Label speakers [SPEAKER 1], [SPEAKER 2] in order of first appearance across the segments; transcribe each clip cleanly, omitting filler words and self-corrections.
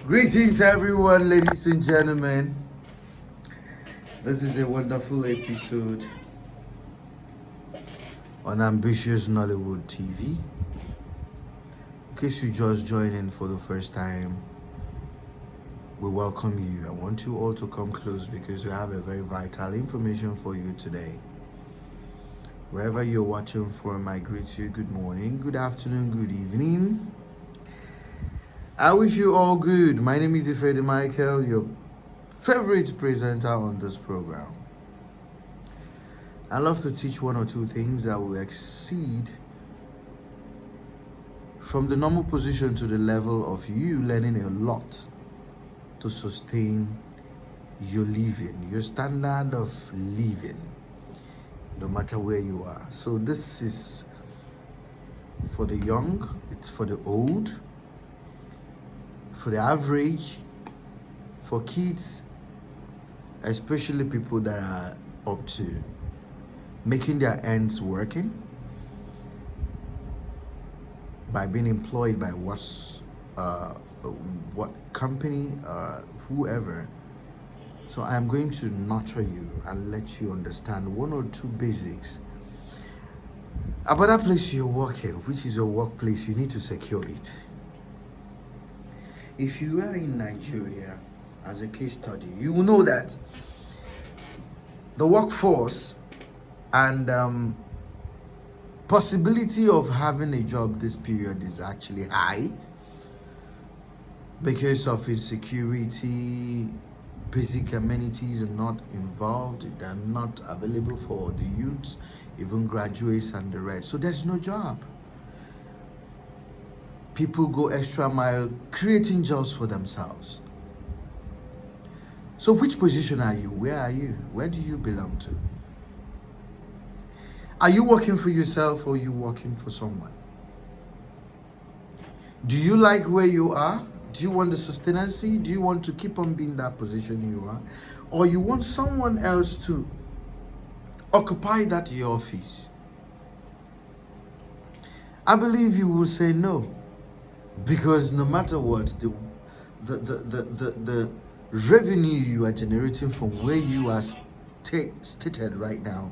[SPEAKER 1] Greetings, everyone, ladies and gentlemen. This is a wonderful episode on Ambitious Nollywood TV. In case you just joined in for the first time, we welcome you. I want you all to come close because we have a very vital information for you today. Wherever you're watching from, I greet you good morning, good afternoon, good evening. I wish you all good. My name is Ifedi Michael, your favorite presenter on this program. I love to teach one or two things that will exceed from the normal position to the level of you learning a lot to sustain your living, your standard of living, no matter where you are. So this is for the young, it's for the old, for the average, for kids, especially people that are up to making their ends working by being employed by what company, whoever. So I am going to nurture you and let you understand one or two basics about that place you're working, which is your workplace. You need to secure it. If you are in Nigeria, as a case study, you will know that the workforce and possibility of having a job this period is actually high because of insecurity. Basic amenities are not involved, they're not available for the youths, even graduates and the rest. So there's no job. People go extra mile creating jobs for themselves. So which position are you? Where are you? Where do you belong to? Are you working for yourself or are you working for someone? Do you like where you are? Do you want the sustenance? Do you want to keep on being that position you are? Or you want someone else to occupy that your office? I believe you will say no. Because no matter what, the revenue you are generating from where you are stated right now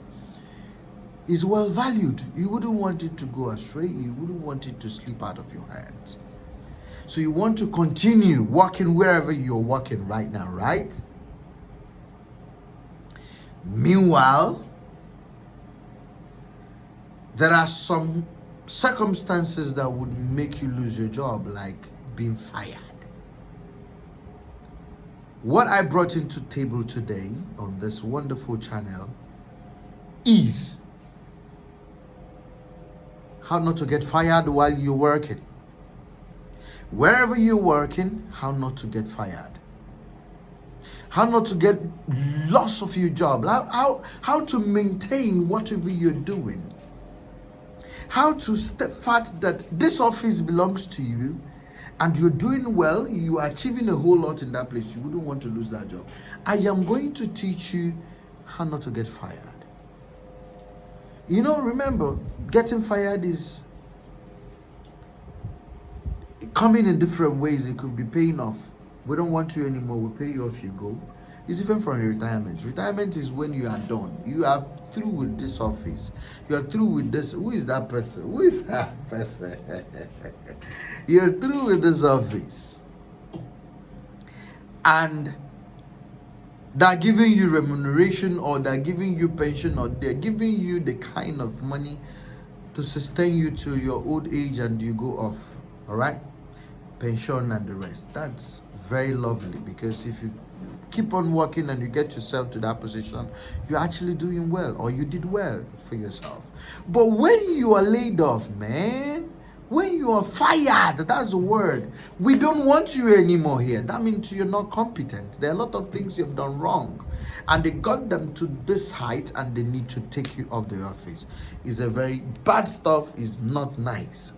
[SPEAKER 1] is well valued. You wouldn't want it to go astray. You wouldn't want it to slip out of your hands. So you want to continue working wherever you're working right now, right? Meanwhile, there are some circumstances that would make you lose your job, like being fired. What I brought into table today on this wonderful channel is how not to get fired while you're working. Wherever you're working, how not to get fired. How not to get loss of your job. How to maintain whatever you're doing. How to step fast that this office belongs to you and you're doing well, you are achieving a whole lot in that place. You wouldn't want to lose that job. I am going to teach you how not to get fired. You know, remember, getting fired is coming in different ways. It could be paying off. We don't want you anymore. We'll pay you off, you go. It's different from retirement. Retirement is when you are done. You are through with this office. You are through with this. Who is that person? Who is that person? You're through with this office. And they're giving you remuneration, or they're giving you pension, or they're giving you the kind of money to sustain you to your old age and you go off. All right? Pension and the rest. That's very lovely, because if you keep on working and you get yourself to that position, you're actually doing well, or you did well for yourself. But when you are laid off, man, when you are fired, that's the word. We don't want you anymore here. That means you're not competent. There are a lot of things you've done wrong, and they got them to this height and they need to take you off the office. It's a very bad stuff. It's not nice.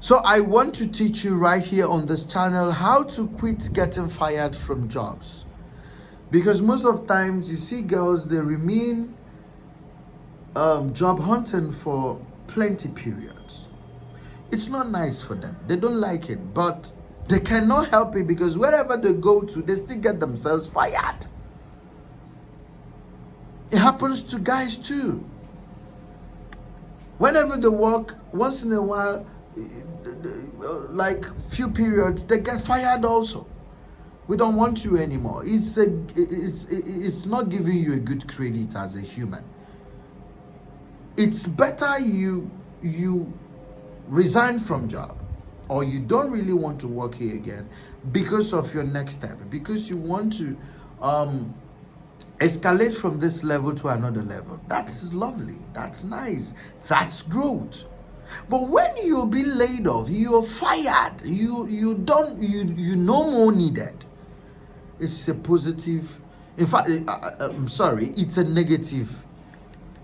[SPEAKER 1] So I want to teach you right here on this channel how to quit getting fired from jobs. Because most of times you see girls, they remain job hunting for plenty periods. It's not nice for them. They don't like it, but they cannot help it because wherever they go to, they still get themselves fired. It happens to guys too. Whenever they work, once in a while, like few periods, they get fired also. We don't want you anymore. It's not giving you a good credit as a human. It's better you resign from job, or you don't really want to work here again because of your next step, because you want to escalate from this level to another level. That's lovely. That's nice. That's growth. But when you're being laid off, you're fired. You no more needed. It's a positive. In fact, I'm sorry. It's a negative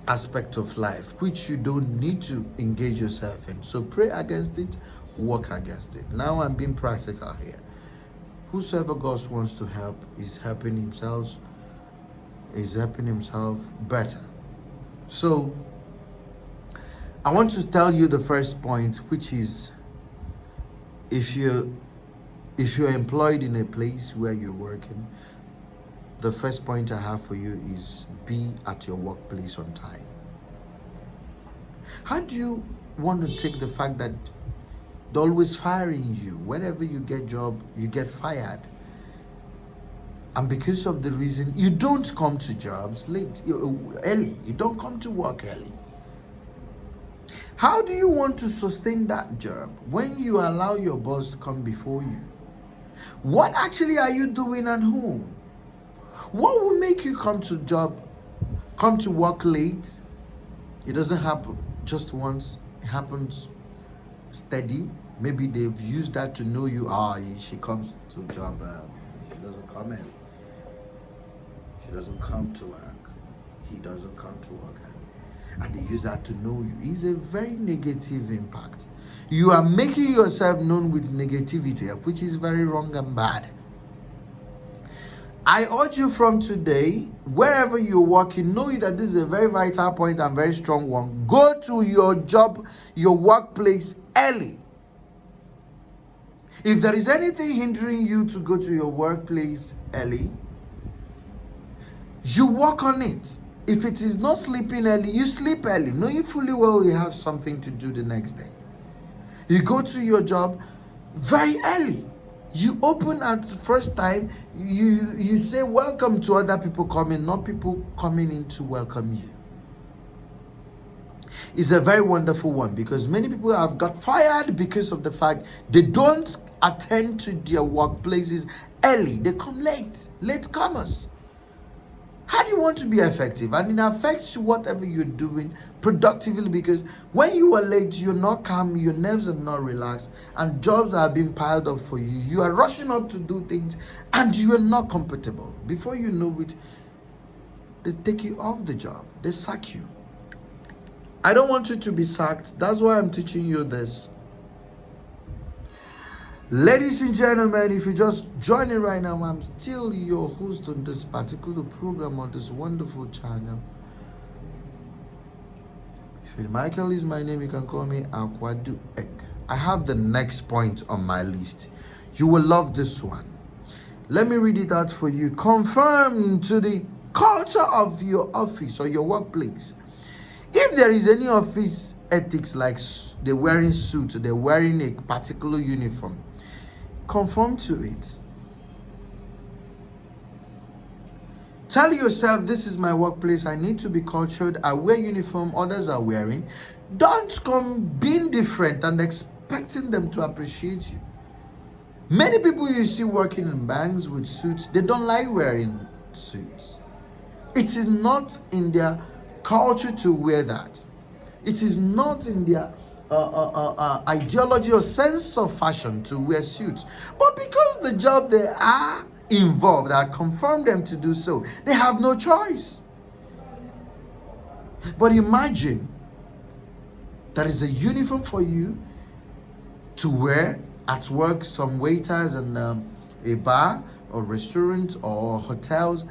[SPEAKER 1] aspect of life which you don't need to engage yourself in. So pray against it. Work against it. Now I'm being practical here. Whosoever God wants to help is helping himself. Is helping himself better. So I want to tell you the first point, which is if you're employed in a place where you're working, the first point I have for you is be at your workplace on time. How do you want to take the fact that they're always firing you? Whenever you get job, you get fired. And because of the reason you don't come to jobs early, you don't come to work early. How do you want to sustain that job when you allow your boss to come before you? What actually are you doing at home? What will make you come to work late? It doesn't happen just once. It happens steady. Maybe they've used that to know you. She comes to job. She doesn't come in. She doesn't come to work. He doesn't come to work. And they use that to know you. It's a very negative impact. You are making yourself known with negativity, which is very wrong and bad. I urge you from today, wherever you're working, know that this is a very vital point and very strong one. Go to your job, your workplace early. If there is anything hindering you to go to your workplace early, you work on it. If it is not sleeping early, you sleep early, knowing fully well you have something to do the next day. You go to your job very early. You open at the first time, you say welcome to other people coming, not people coming in to welcome you. It's a very wonderful one because many people have got fired because of the fact they don't attend to their workplaces early. They come late, latecomers. How do you want to be effective? And it affects whatever you're doing productively, because when you are late, you're not calm, your nerves are not relaxed, and jobs are being piled up for you. You are rushing up to do things, and you are not compatible. Before you know it, they take you off the job. They sack you. I don't want you to be sacked. That's why I'm teaching you this. Ladies and gentlemen, if you just joining right now, I'm still your host on this particular program on this wonderful channel. If Michael is my name, you can call me Akwadu Ek. I have the next point on my list. You will love this one. Let me read it out for you. Conform to the culture of your office or your workplace. If there is any office ethics like they're wearing suits, they're wearing a particular uniform, conform to it. Tell yourself, this is my workplace. I need to be cultured. I wear uniform others are wearing. Don't come being different and expecting them to appreciate you. Many people you see working in banks with suits, they don't like wearing suits. It is not in their culture to wear that. It is not in their ideology or sense of fashion to wear suits. But because the job they are involved that confirm them to do so, they have no choice. But imagine there is a uniform for you to wear at work. Some waiters in a bar or restaurant or hotels,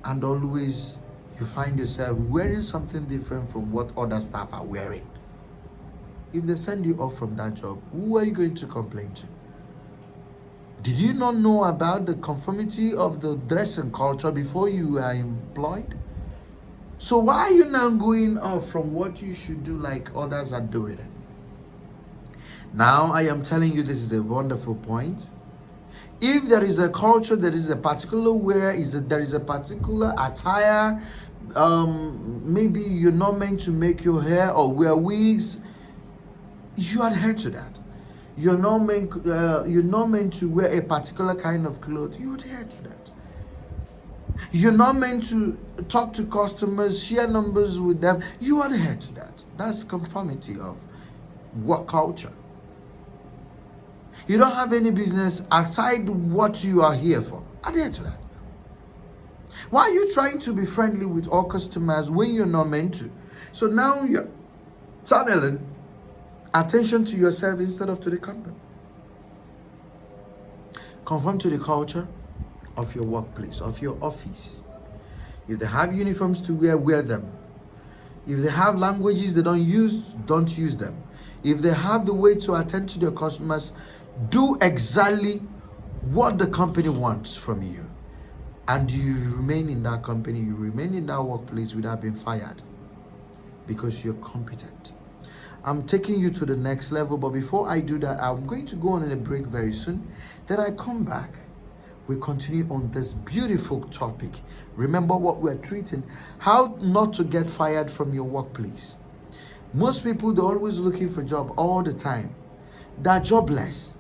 [SPEAKER 1] and always you find yourself wearing something different from what other staff are wearing. if they send you off from that job, who are you going to complain to? Did you not know about the conformity of the dress and culture before you are employed? So why are you now going off from what you should do like others are doing it? Now I am telling you, this is a wonderful point. If there is a culture, there is a particular wear, there is a particular attire, maybe you're not meant to make your hair or wear wigs, you adhere to that. You're not meant to wear a particular kind of clothes, you adhere to that. You're not meant to talk to customers, share numbers with them, you adhere to that. That's conformity of work culture. You don't have any business aside what you are here for, adhere to that. Why are you trying to be friendly with all customers when you're not meant to? So now you're channeling attention to yourself instead of to the company. Conform to the culture of your workplace, of your office. If they have uniforms to wear, wear them. If they have languages they don't use them. If they have the way to attend to their customers, do exactly what the company wants from you. And you remain in that company, you remain in that workplace without being fired because you're competent. I'm taking you to the next level, but before I do that, I'm going to go on a break very soon. Then I come back. We continue on this beautiful topic. Remember what we're treating, how not to get fired from your workplace. Most people, they're always looking for a job all the time. They're jobless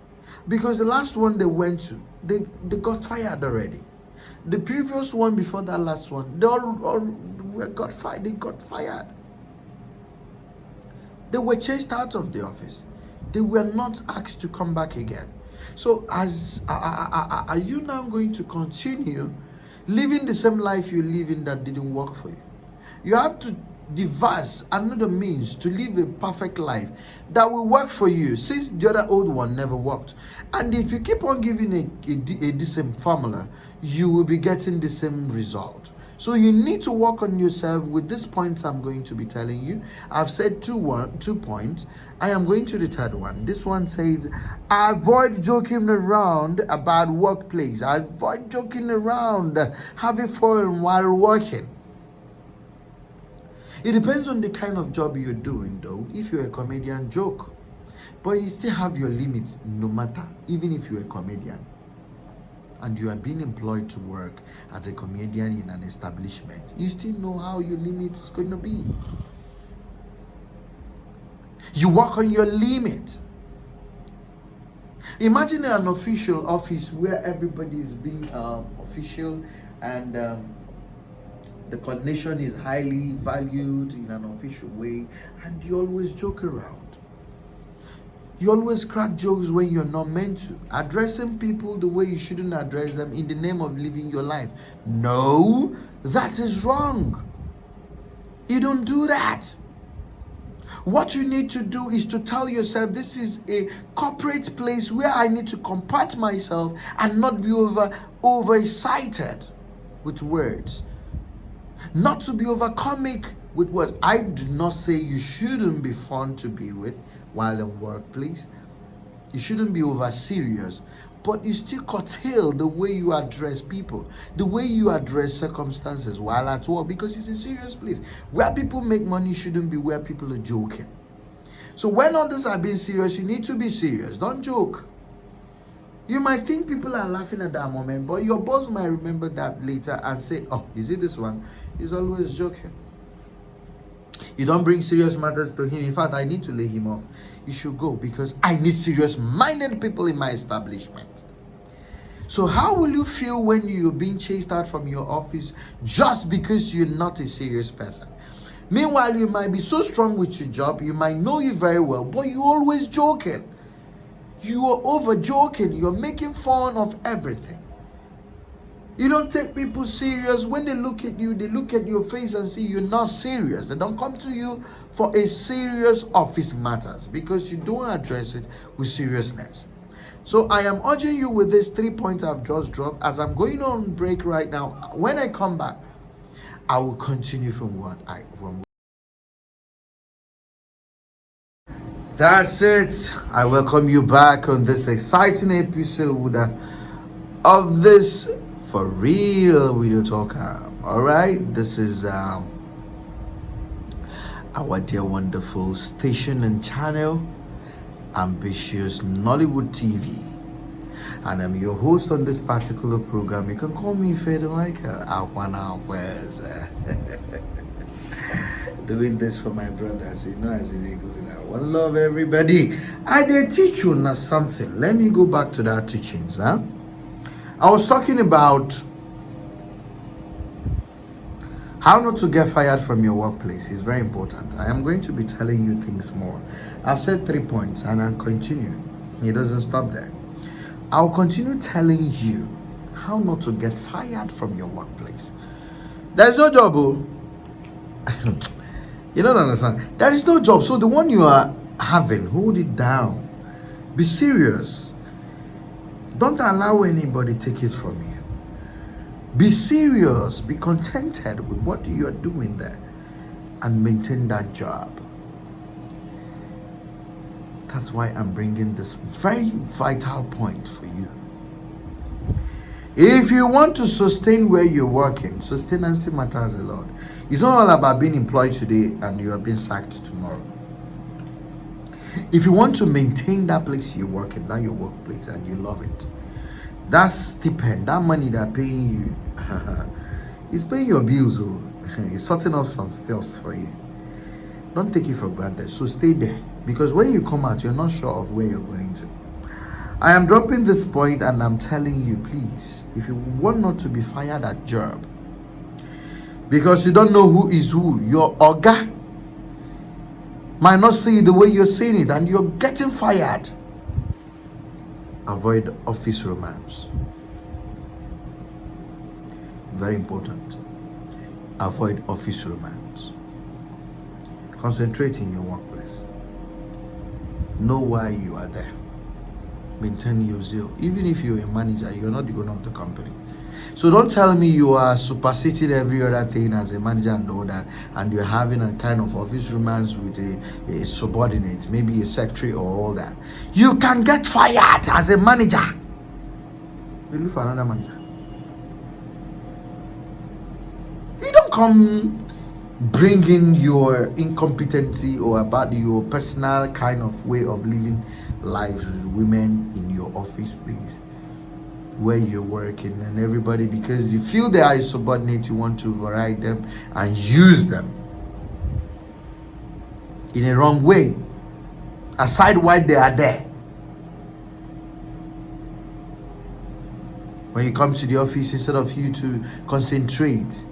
[SPEAKER 1] because the last one they went to, they got fired already. The previous one before that last one, they all got fired. They got fired. They were chased out of the office. They were not asked to come back again. So are you now going to continue living the same life you're living that didn't work for you? You have to devise another means to live a perfect life that will work for you, since the other old one never worked. And if you keep on giving a decent formula, you will be getting the same result. So you need to work on yourself with these points I'm going to be telling you. I've said two points. I am going to the third one. This one says, avoid joking around about workplace. Avoid joking around, having fun while working. It depends on the kind of job you're doing though. If you're a comedian, joke. But you still have your limits no matter, even if you're a comedian. And you are being employed to work as a comedian in an establishment, you still know how your limits going to be. You work on your limit. Imagine an official office where everybody is being official and the coordination is highly valued in an official way, and you always joke around. You always crack jokes when you're not meant to. Addressing people the way you shouldn't address them in the name of living your life. No, that is wrong. You don't do that. What you need to do is to tell yourself, this is a corporate place where I need to compart myself and not be over-excited with words. Not to be over comic with words. I do not say you shouldn't be fun to be with while in workplace. You shouldn't be over serious, but you still curtail the way you address people, the way you address circumstances while at work, because it's a serious place. Where people make money shouldn't be where people are joking. So when others are being serious, you need to be serious. Don't joke. You might think people are laughing at that moment, but your boss might remember that later and say, oh, is it this one? He's always joking. You don't bring serious matters to him. In fact, I need to lay him off. You should go because I need serious-minded people in my establishment. So how will you feel when you're being chased out from your office just because you're not a serious person? Meanwhile, you might be so strong with your job, you might know you very well, but you're always joking. You are over joking. You're making fun of everything. You don't take people serious. When they look at you, they look at your face and see you're not serious. They don't come to you for a serious office matters because you don't address it with seriousness. So I am urging you with these 3 points I've just dropped. As I'm going on break right now, when I come back, I will continue from what That's it. I welcome you back on this exciting episode of this For Real Video Talker. All right, this is our dear wonderful station and channel, Ambitious Nollywood TV. And I'm your host on this particular program. You can call me Fede Michael. Doing this for my brothers, as they go. One love, everybody. I did teach you now something. Let me go back to that teachings. I was talking about how not to get fired from your workplace. It's very important. I am going to be telling you things more. I've said 3 points and I'll continue. It doesn't stop there. I'll continue telling you how not to get fired from your workplace. There's no job, oh. You don't understand. There is no job. So the one you are having, hold it down. Be serious. Don't allow anybody take it from you. Be serious. Be contented with what you are doing there and maintain that job. That's why I'm bringing this very vital point for you. If you want to sustain where you're working, sustenance matters a lot. It's not all about being employed today and you are being sacked tomorrow. If you want to maintain that place you're working, that your workplace, and you love it, that stipend, that money they're paying you, is paying your bills, or it's sorting out some stuff for you. Don't take it for granted. So stay there, because when you come out, you're not sure of where you're going to. I am dropping this point and I'm telling you, please, if you want not to be fired at job, because you don't know who is who, your oga might not say it the way you're saying it and you're getting fired, avoid office romance. Very important. Avoid office romance. Concentrate in your workplace. Know why you are there. Maintain your zeal. Even if you're a manager, you're not the owner of the company. So don't tell me you are superseding every other thing as a manager and all that, and you're having a kind of office romance with a subordinate, maybe a secretary or all that. You can get fired as a manager. You look for another manager. You don't come bringing your incompetency or about your personal kind of way of living life with women in your office, please, where you're working, and everybody, because you feel they are subordinate, you want to override them and use them in a wrong way, aside why they are there. When you come to the office, instead of you to concentrate,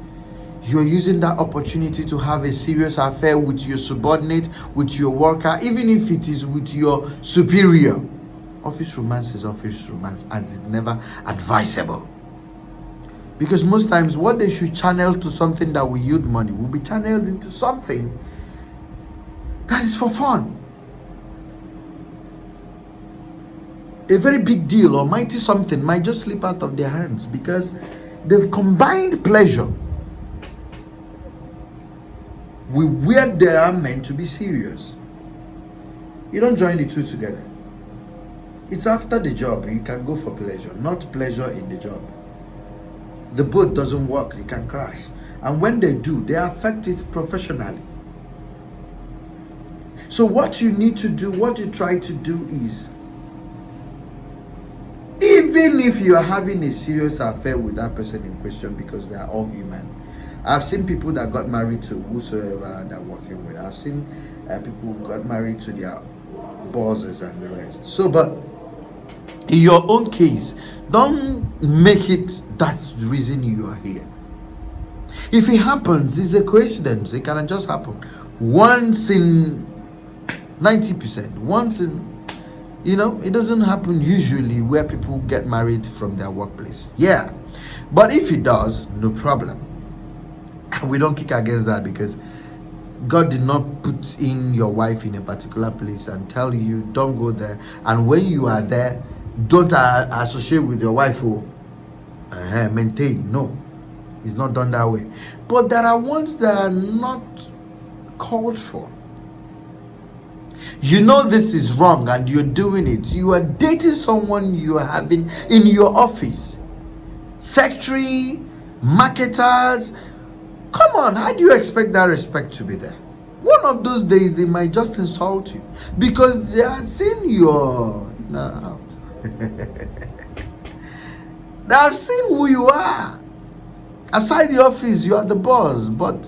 [SPEAKER 1] you're using that opportunity to have a serious affair with your subordinate, with your worker, even if it is with your superior. Office romance is office romance, and it's never advisable. Because most times what they should channel to something that will yield money will be channeled into something that is for fun. A very big deal or mighty something might just slip out of their hands because they've combined pleasure with where they are meant to be serious. You don't join the two together. It's after the job you can go for pleasure, not pleasure in the job. The boat doesn't work, it can crash. And when they do, they affect it professionally. So what you need to do, what you try to do is, even if you are having a serious affair with that person in question, because they are all human. I've seen people that got married to whosoever they're working with. I've seen people who got married to their bosses and the rest. So, but in your own case, don't make it that's the reason you are here. If it happens, it's a coincidence. It can just happen once in 90%. Once in, it doesn't happen usually where people get married from their workplace. Yeah, but if it does, no problem. We don't kick against that, because God did not put in your wife in a particular place and tell you don't go there, and when you are there, don't associate with your wife who maintain. No, it's not done that way. But there are ones that are not called for. You know this is wrong and you're doing it. You are dating someone you are having in your office. Secretary, marketers. Come on, how do you expect that respect to be there? One of those days they might just insult you because they are seeing your out. They have seen who you are. Aside the office, you are the boss, but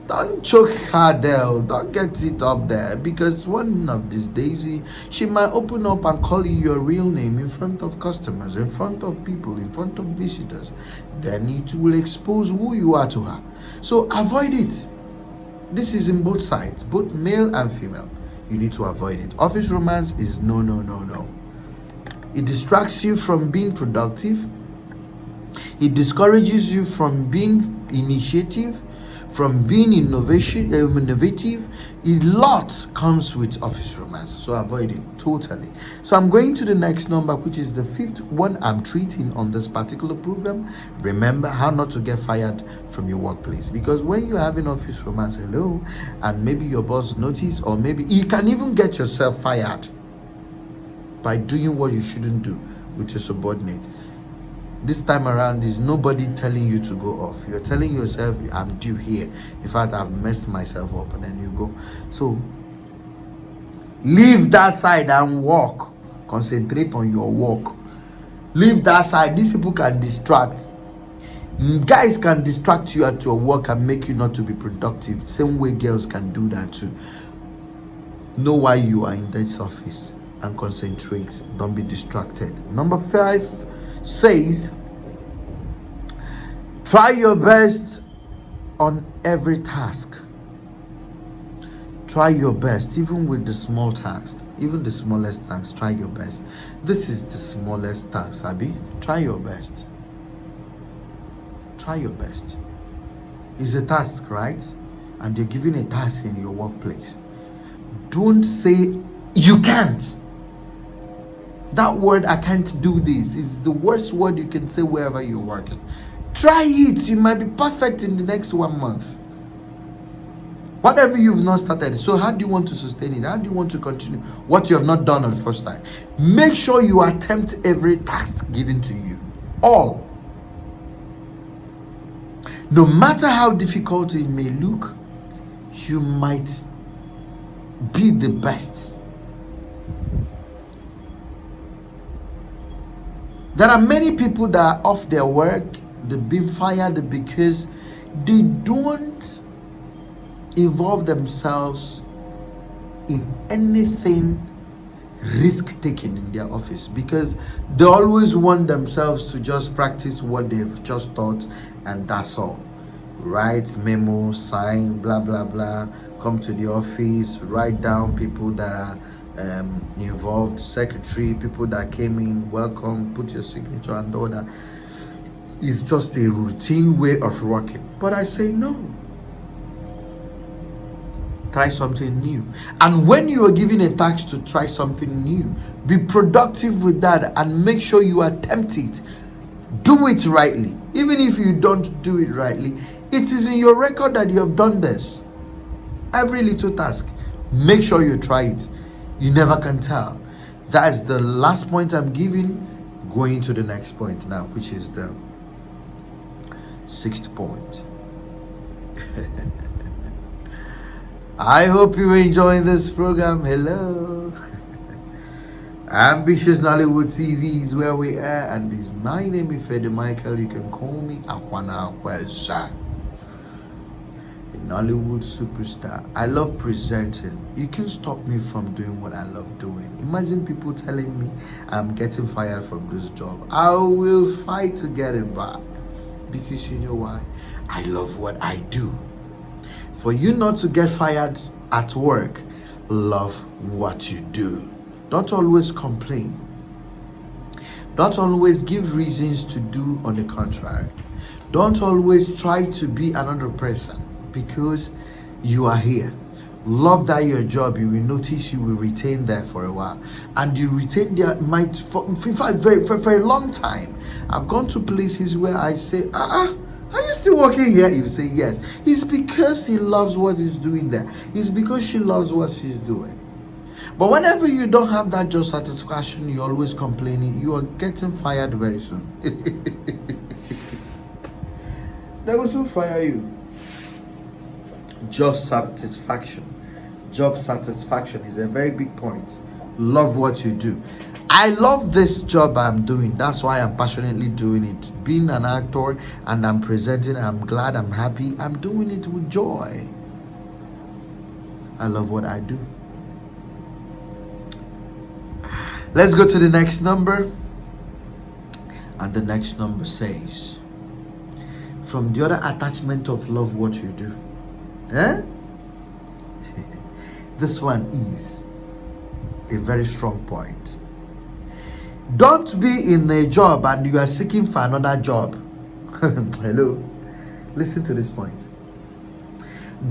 [SPEAKER 1] don't choke her there. Don't get it up there, because one of these days she might open up and call you your real name in front of customers, in front of people, in front of visitors. Then it will expose who you are to her. So avoid it. This is in both sides, both male and female. You need to avoid it. Office romance is no, no, no, no. It distracts you from being productive. It discourages you from being initiative, from being innovative. A lot comes with office romance, so avoid it totally. So I'm going to the next number, which is the fifth one I'm treating on this particular program. Remember how not to get fired from your workplace, because when you're having office romance, and maybe your boss notice, or maybe you can even get yourself fired by doing what you shouldn't do with your subordinate. This time around is nobody telling you to go off. You're telling yourself, I'm due here. In fact, I've messed myself up, and then you go. So leave that side and walk. Concentrate on your work. Leave that side. These people can distract. Guys can distract you at your work and make you not to be productive. Same way girls can do that too. Know why you are in this office and concentrate. Don't be distracted. Number 5 says, try your best on every task. Try your best, even with the small tasks, even the smallest tasks. Try your best. This is the smallest task, Abby. Try your best. Try your best. It's a task, right? And you're given a task in your workplace. Don't say you can't. That word, I can't do this, is the worst word you can say wherever you're working. Try it. You might be perfect in the next 1 month. Whatever you've not started. So how do you want to sustain it? How do you want to continue what you have not done on the first time? Make sure you attempt every task given to you. All. No matter how difficult it may look, you might be the best. There are many people that are off their work, they've been fired because they don't involve themselves in anything risk-taking in their office, because they always want themselves to just practice what they've just taught, and that's all. Write memo, sign, blah, blah, blah, come to the office, write down people that are involved, secretary, people that came in, welcome, put your signature and all that. It's just a routine way of working. But I say no. Try something new. And when you are given a task to try something new, be productive with that and make sure you attempt it. Do it rightly. Even if you don't do it rightly, it is in your record that you have done this. Every little task, make sure you try it. You never can tell. That's the last point I'm giving. Going to the next point now, which is the 6th point. I hope you're enjoying this program. Hello. Ambitious Nollywood TV is where we are, and this my name is Fede Michael. You can call me Akwana Kweza. Nollywood superstar. I love presenting. You can't stop me from doing what I love doing. Imagine people telling me I'm getting fired from this job. I will fight to get it back, because you know why? I love what I do. For you not to get fired at work, love what you do. Don't always complain. Don't always give reasons to do on the contrary. Don't always try to be another person, because you are here. Love that your job, you will notice you will retain there for a while, and you retain there might for a long time. I've gone to places where I say, Are you still working here? You say yes. It's because he loves what he's doing there. It's because she loves what she's doing. But whenever you don't have that job satisfaction, you're always complaining, you are getting fired very soon. They will soon fire you. Job satisfaction. Job satisfaction is a very big point. Love what you do. I love this job I'm doing. That's why I'm passionately doing it. Being an actor and I'm presenting, I'm glad, I'm happy. I'm doing it with joy. I love what I do. Let's go to the next number. And the next number says, from the other attachment of love what you do. Eh? This one is a very strong point. Don't be in a job and you are seeking for another job. Hello? Listen to this point.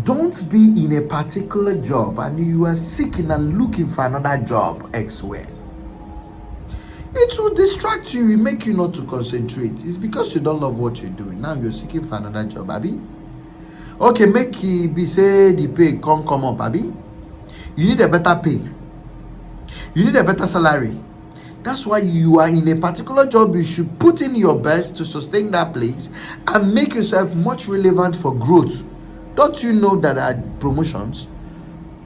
[SPEAKER 1] Don't be in a particular job and you are seeking and looking for another job elsewhere. It will distract you, it make you not to concentrate. It's because you don't love what you're doing. Now you're seeking for another job, Abby. Okay, make it be say the pay come up, Abby. You need a better pay. You need a better salary. That's why you are in a particular job. You should put in your best to sustain that place and make yourself much relevant for growth. Don't you know that there are promotions?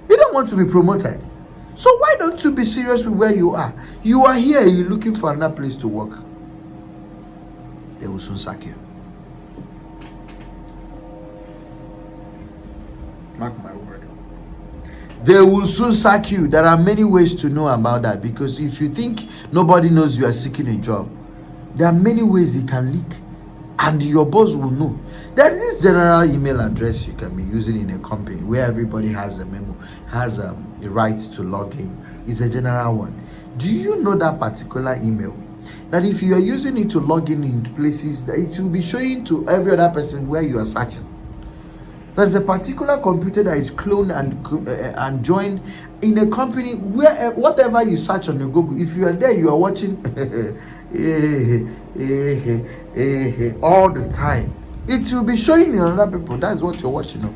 [SPEAKER 1] You don't want to be promoted. So why don't you be serious with where you are? You are here, you're looking for another place to work. They will soon sack you. Mark my word. They will soon sack you. There are many ways to know about that, because if you think nobody knows you are seeking a job, there are many ways it can leak and your boss will know. There is this general email address you can be using in a company where everybody has a memo, has a right to log in. It's a general one. Do you know that particular email? That if you are using it to log in into places, that it will be showing to every other person where you are searching. There's a particular computer that is cloned and joined in a company where whatever you search on your Google, if you are there, you are watching all the time. It will be showing in other people. That's what you're watching on.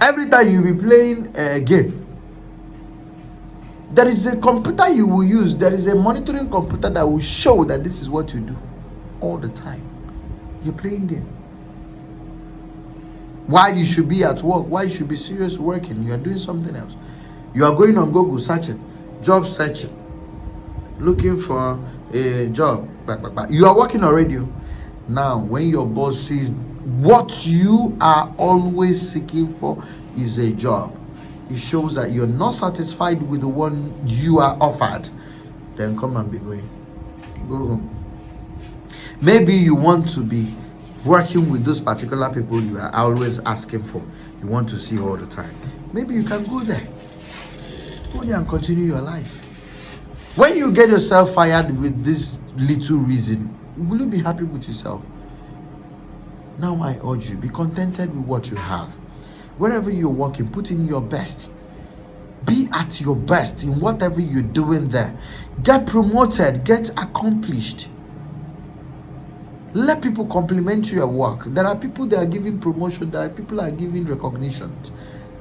[SPEAKER 1] Every time you be playing a game, there is a computer you will use. There is a monitoring computer that will show that this is what you do all the time. You're playing game. Why you should be at work? Why you should be serious working? You are doing something else. You are going on Google searching, job searching, looking for a job. You are working on radio. Now, when your boss sees what you are always seeking for is a job, it shows that you're not satisfied with the one you are offered. Then come and be going. Go home. Maybe you want to be working with those particular people you are always asking for. You want to see all the time. Maybe you can go there. Go there and continue your life. When you get yourself fired with this little reason, will you be happy with yourself? Now I urge you, be contented with what you have. Wherever you're working, put in your best. Be at your best in whatever you're doing there. Get promoted, get accomplished. Let people compliment your work. There are people that are giving promotion, there are people that are giving recognition,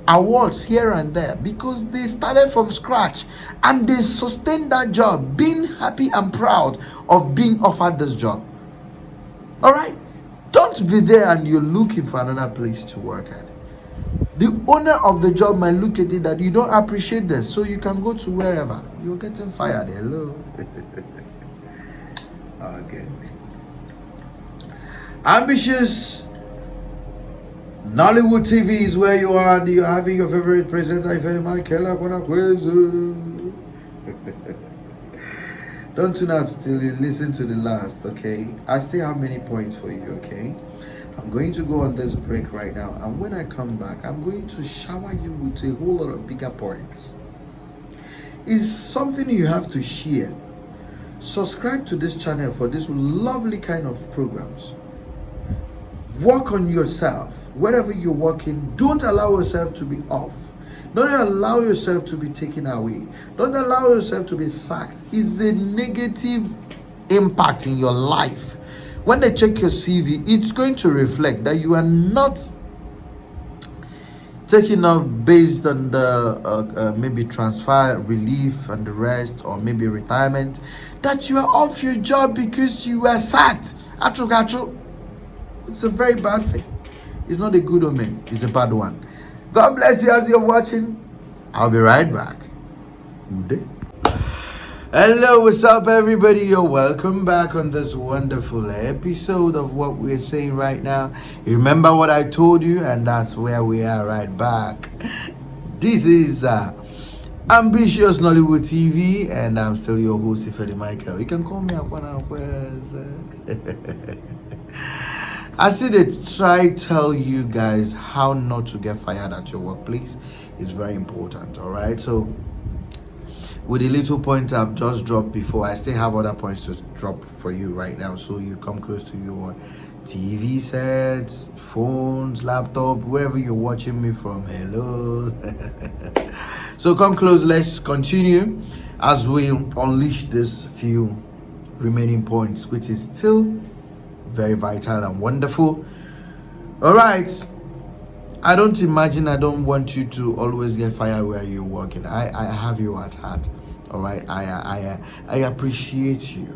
[SPEAKER 1] awards here and there, because they started from scratch and they sustained that job, being happy and proud of being offered this job. All right? Don't be there and you're looking for another place to work at. The owner of the job might look at it that you don't appreciate this, so you can go to wherever. You're getting fired. Hello. Okay. Ambitious Nollywood TV is where you are, and you're having your favorite presenter, Don't tune out till you listen to the last, okay? I still have many points for you, okay? I'm going to go on this break right now, and when I come back, I'm going to shower you with a whole lot of bigger points. It's something you have to share. Subscribe to this channel for this lovely kind of programs. Work on yourself. Wherever you're working, don't allow yourself to be off. Don't allow yourself to be taken away. Don't allow yourself to be sacked. It's a negative impact in your life. When they check your CV, it's going to reflect that you are not taking off based on the maybe transfer relief and the rest, or maybe retirement, that you are off your job because you were sacked. Achu, achu. It's a very bad thing. It's not a good omen, it's a bad one. God bless you as you're watching. I'll be right back. Good day. Hello, what's up, everybody? You're welcome back on this wonderful episode of what we're saying right now. You remember what I told you, and that's where we are right back. This is Ambitious Nollywood TV, and I'm still your host, Ifedi Michael. You can call me Akwana Akwes. I see they try tell you guys how not to get fired at your workplace. It's very important, all right? So with the little points I've just dropped before, I still have other points to drop for you right now. So you come close to your TV sets, phones, laptop, wherever you're watching me from. Hello. So come close, let's continue as we unleash this few remaining points, which is still very vital and wonderful. All right. I don't want you to always get fired where you're working. I have you at heart. All right. I appreciate you,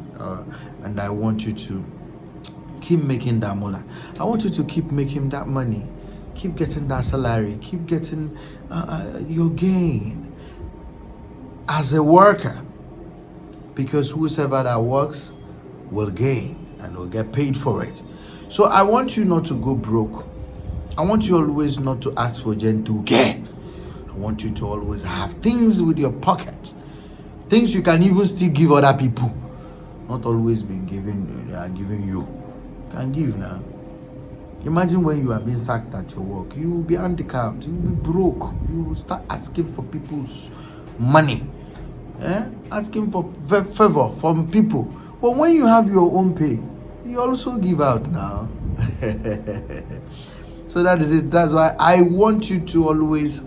[SPEAKER 1] and I want you to keep making that moolah. I want you to keep making that money, keep getting that salary, keep getting your gain as a worker, because whosoever that works will gain and will get paid for it. So I want you not to go broke. I want you always not to ask for gentle care. I want you to always have things with your pocket, things you can even still give other people. Not always being giving you. Can give now. Imagine when you are being sacked at your work, you will be handicapped, you will be broke, you will start asking for people's money, asking for favor from people. But when you have your own pay, you also give out now. So that is it. That's why I want you to always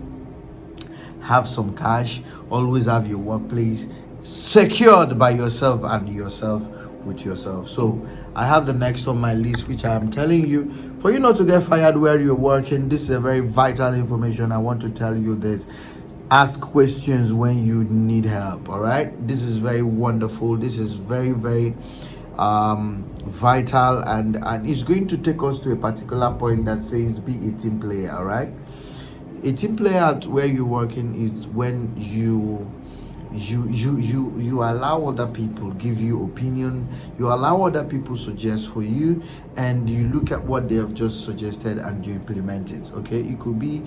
[SPEAKER 1] have some cash, always have your workplace secured by yourself and yourself with yourself. So I have the next on my list, which I am telling you, for you not to get fired where you're working. This is a very vital information. I want to tell you this. Ask questions when you need help. All right, this is very wonderful. This is very, very vital, and it's going to take us to a particular point that says be a team player. All right, a team player at where you're working is when you allow other people give you opinion, you allow other people suggest for you, and you look at what they have just suggested and you implement it. Okay, it could be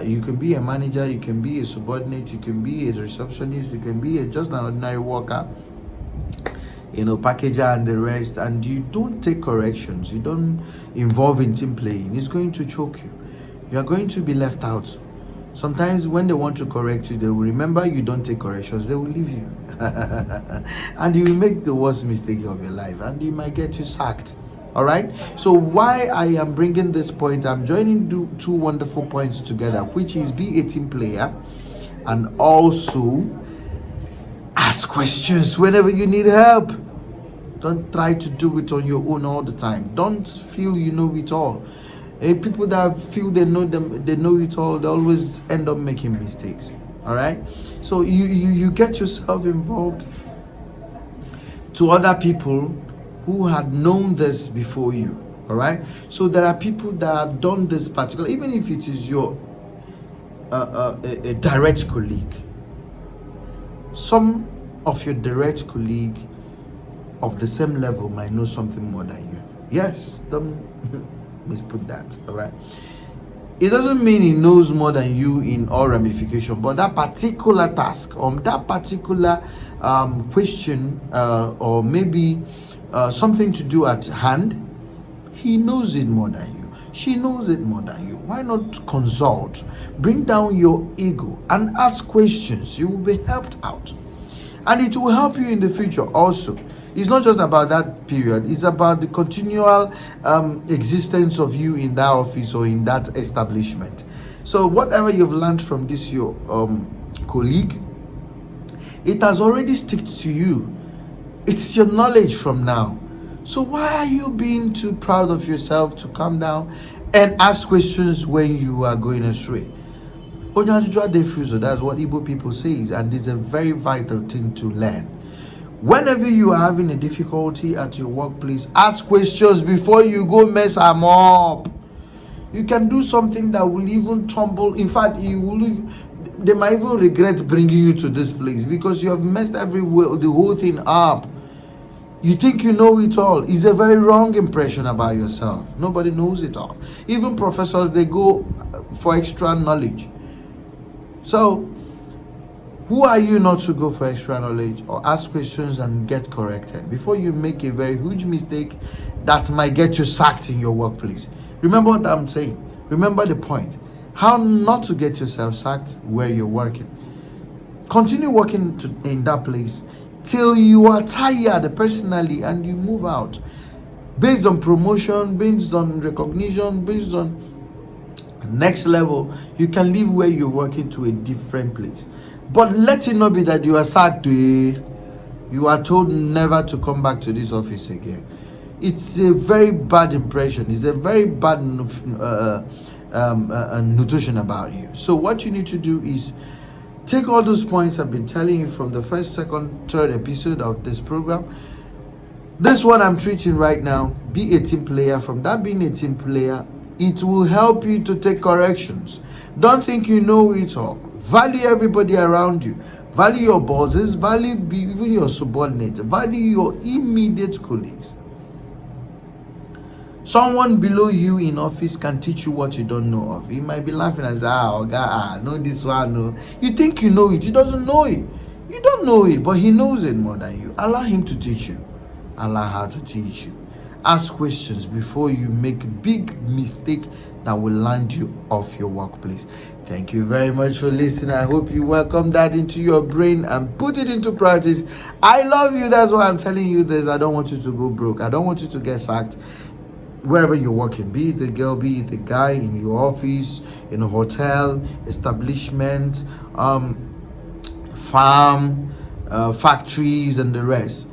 [SPEAKER 1] you can be a manager, you can be a subordinate, you can be a receptionist, you can be just an ordinary worker, packager and the rest, and you don't take corrections, you don't involve in team playing. It's going to choke you. You are going to be left out. Sometimes when they want to correct you, they will remember you don't take corrections, they will leave you. And you will make the worst mistake of your life, and you might get you sacked. All right, so why I am bringing this point, I'm joining two wonderful points together, which is be a team player and also ask questions whenever you need help. Don't try to do it on your own all the time. Don't feel you know it all. People that feel they know it all, they always end up making mistakes. All right, so you get yourself involved to other people who had known this before you. All right, so there are people that have done this particular, even if it is your a direct colleague. Some of your direct colleague of the same level might know something more than you. Yes, don't misput that. All right, it doesn't mean he knows more than you in all ramification, but that particular task, that particular question, or maybe something to do at hand, he knows it more than you, she knows it more than you. Why not consult, bring down your ego and ask questions? You will be helped out, and it will help you in the future also. It's not just about that period, it's about the continual existence of you in that office or in that establishment. So whatever you've learned from this your colleague, it has already stuck to you. It's your knowledge from now. So why are you being too proud of yourself to come down and ask questions when you are going astray? That's what Igbo people say, and it's a very vital thing to learn. Whenever you are having a difficulty at your workplace, ask questions before you go mess them up. You can do something that will even tumble. In fact, they might even regret bringing you to this place because you have messed the whole thing up. You think you know it all. It's a very wrong impression about yourself. Nobody knows it all. Even professors, they go for extra knowledge. So, who are you not to go for extra knowledge or ask questions and get corrected before you make a very huge mistake that might get you sacked in your workplace? Remember what I'm saying. Remember the point. How not to get yourself sacked where you're working. Continue working in that place till you are tired personally and you move out. Based on promotion, based on recognition, based on next level, you can leave where you're working to a different place. But let it not be that you are sacked. You are told never to come back to this office again. It's a very bad impression. It's a very bad notation about you. So what you need to do is take all those points I've been telling you from the first, second, third episode of this program. This one I'm treating right now. Be a team player. From that being a team player, it will help you to take corrections. Don't think you know it all. Value everybody around you. Value your bosses. Value even your subordinates. Value your immediate colleagues. Someone below you in office can teach you what you don't know of. He might be laughing as know this one, no. You think you know it. He doesn't know it. You don't know it, but he knows it more than you. Allow him to teach you. Allow her to teach you. Ask questions before you make big mistake that will land you off your workplace. Thank you very much for listening. I hope you welcome that into your brain and put it into practice. I love you. That's why I'm telling you this. I don't want you to go broke. I don't want you to get sacked wherever you're working. Be it the girl, be it the guy, in your office, in a hotel, establishment, farm, factories, and the rest.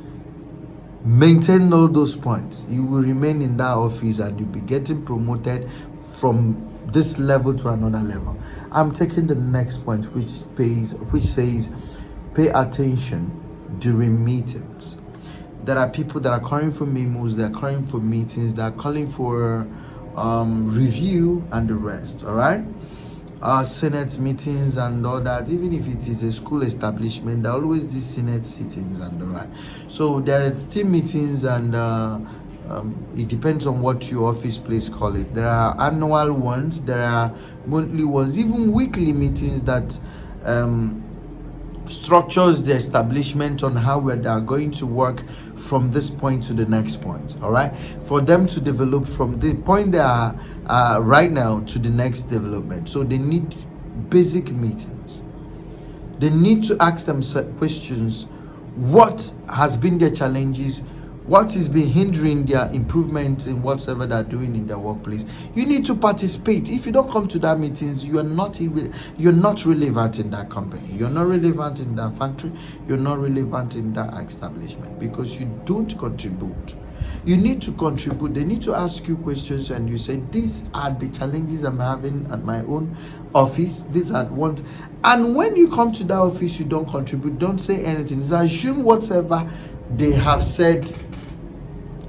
[SPEAKER 1] Maintain all those points. You will remain in that office and you'll be getting promoted from this level to another level. I'm taking the next point, which says pay attention during meetings. There are people that are calling for memos, they're calling for meetings, they're calling for review and the rest. All right. Senate meetings and all that. Even if it is a school establishment, there are always these Senate sittings and all right. So there are team meetings and it depends on what your office place call it. There are annual ones, there are monthly ones, even weekly meetings that structures the establishment on how they are going to work from this point to the next point. All right, for them to develop from the point they are right now to the next development. So they need basic meetings. They need to ask them questions. What has been their challenges? What is been hindering their improvements in whatever they're doing in their workplace? You need to participate. If you don't come to that meetings, you're not relevant in that company. You're not relevant in that factory. You're not relevant in that establishment because you don't contribute. You need to contribute. They need to ask you questions and you say, these are the challenges I'm having at my own office. These are one. And when you come to that office, you don't contribute. Don't say anything. Just assume whatever they have said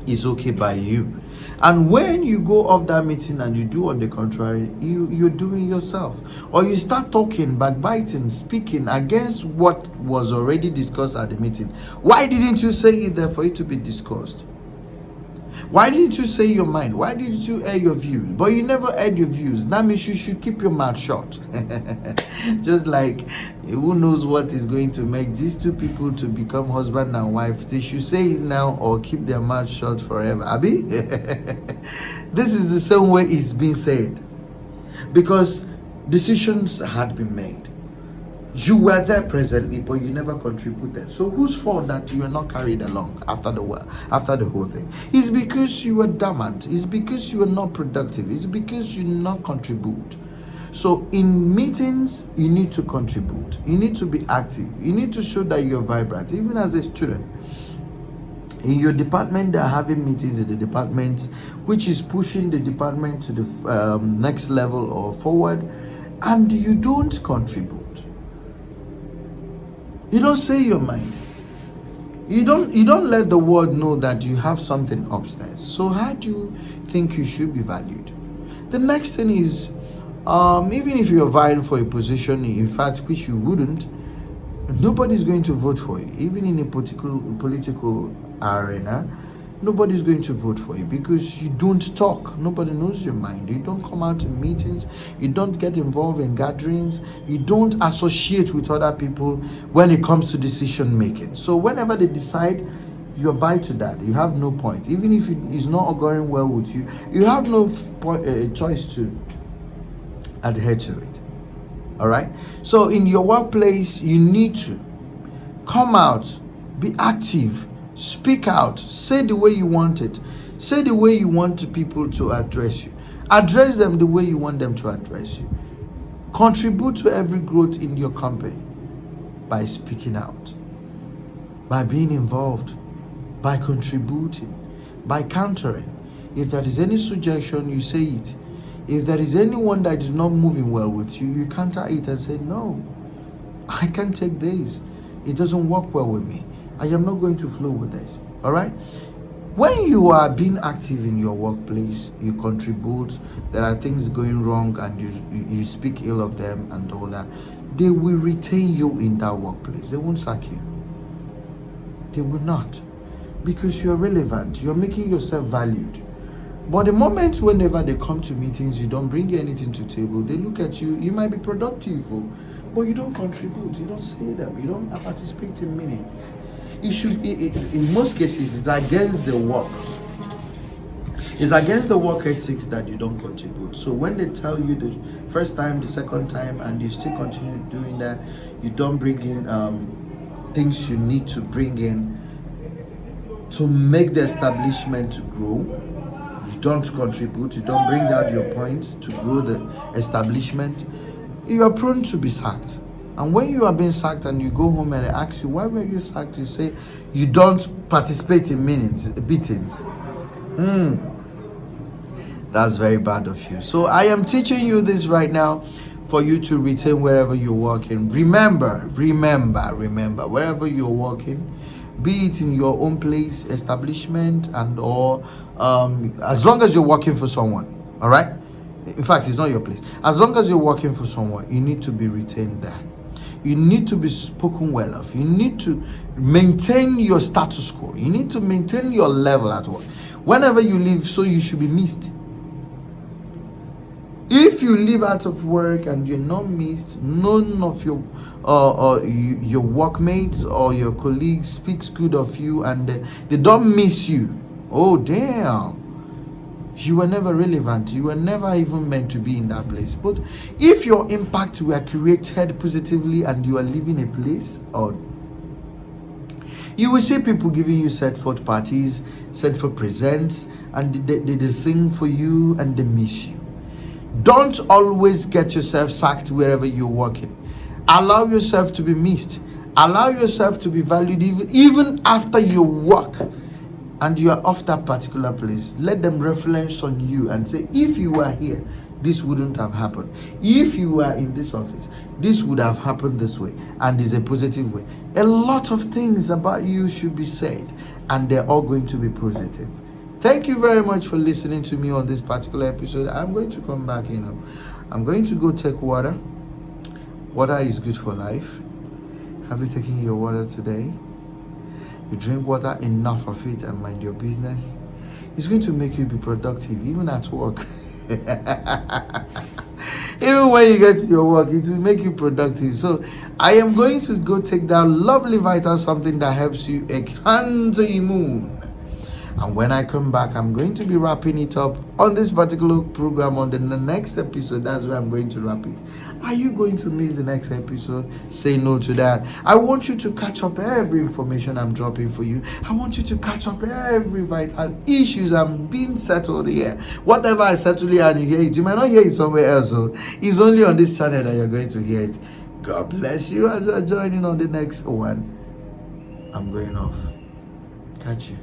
[SPEAKER 1] is okay by you. And when you go off that meeting and you do on the contrary, you're doing yourself. Or you start talking, backbiting, speaking against what was already discussed at the meeting. Why didn't you say it there for it to be discussed? Why didn't you say your mind? Why didn't you air your views? But you never aired your views. That means you should keep your mouth shut. Just like who knows what is going to make these two people to become husband and wife. They should say it now or keep their mouth shut forever. Abi? This is the same way it's been said. Because decisions had been made. You were there presently, but you never contributed. So whose fault that you were not carried along after the whole thing? It's because you were dormant. It's because you were not productive. It's because you did not contribute. So in meetings, you need to contribute. You need to be active. You need to show that you're vibrant, even as a student. In your department, they are having meetings in the department, which is pushing the department to the next level or forward, and you don't contribute. You don't say your mind. You don't let the world know that you have something upstairs. So how do you think you should be valued? The next thing is, even if you're vying for a position, in fact, which you wouldn't, nobody's going to vote for you. Even in a political arena, nobody's going to vote for you because you don't talk. Nobody knows your mind. You don't come out to meetings. You don't get involved in gatherings. You don't associate with other people when it comes to decision making. So whenever they decide, you abide to that. You have no point. Even if it's not going well with you, you have no choice to adhere to it. All right. So in your workplace, you need to come out, be active, speak out, say the way you want it, say the way you want people to address you, address them the way you want them to address you. Contribute to every growth in your company by speaking out, by being involved, by contributing, by countering. If there is any suggestion, you say it. If there is anyone that is not moving well with you, you counter it and say, no, I can't take this. It doesn't work well with me. I am not going to flow with this. All right? When you are being active in your workplace, you contribute, there are things going wrong and you speak ill of them and all that, they will retain you in that workplace. They won't sack you. They will not. Because you're relevant. You're making yourself valued. But the moment whenever they come to meetings, you don't bring anything to the table, they look at you, you might be productive, but you don't contribute, you don't say them, you don't participate in meetings. It should, in most cases, it's against the work. It's against the work ethics that you don't contribute. So when they tell you the first time, the second time, and you still continue doing that, you don't bring in things you need to bring in to make the establishment to grow. You don't contribute, you don't bring out your points to grow the establishment, you are prone to be sacked. And when you are being sacked and you go home and they ask you, why were you sacked? You say, you don't participate in beatings. That's very bad of you. So I am teaching you this right now for you to retain wherever you're working. Remember, wherever you're working, be it in your own place, establishment, and or as long as you're working for someone, all right? In fact, it's not your place. As long as you're working for someone, you need to be retained there. You need to be spoken well of. You need to maintain your status quo. You need to maintain your level at work. Whenever you leave, so you should be missed. If you leave out of work and you're not missed, none of your workmates or your colleagues speaks good of you and they don't miss you. Oh damn, you were never relevant. You were never even meant to be in that place. But if your impact were created positively and you are leaving a place, or you will see people giving you set forth parties, set for presents, and they sing for you and they miss you. Don't always get yourself sacked wherever you're working. Allow yourself to be missed. Allow yourself to be valued even after your work and you are off that particular place. Let them reference on you and say, if you were here, this wouldn't have happened. If you were in this office, this would have happened this way, and is a positive way. A lot of things about you should be said, and they're all going to be positive. Thank you very much for listening to me on this particular episode. I'm going to come back in. I'm going to go take water. Water is good for life. Have you taken your water today? You drink water, enough of it, and mind your business. It's going to make you be productive, even at work. Even when you get to your work, it will make you productive. So I am going to go take that lovely vital something that helps you enhance the immune. And when I come back, I'm going to be wrapping it up on this particular program. On the next episode, that's where I'm going to wrap it. Are you going to miss the next episode? Say no to that. I want you to catch up every information I'm dropping for you. I want you to catch up every vital issues I'm being settled here. Whatever I settle here and you hear it, you might not hear it somewhere else. So it's only on this channel that you're going to hear it. God bless you as you're joining on the next one. I'm going off. Catch you.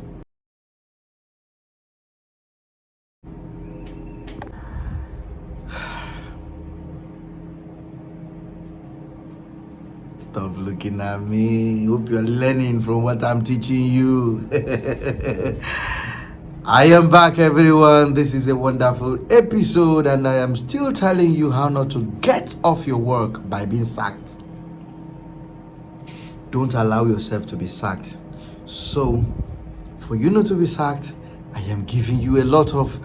[SPEAKER 1] Stop looking at me. Hope you're learning from what I'm teaching you. I am back, everyone. This is a wonderful episode, and I am still telling you how not to get off your work by being sacked. Don't allow yourself to be sacked. So, for you not to be sacked, I am giving you a lot of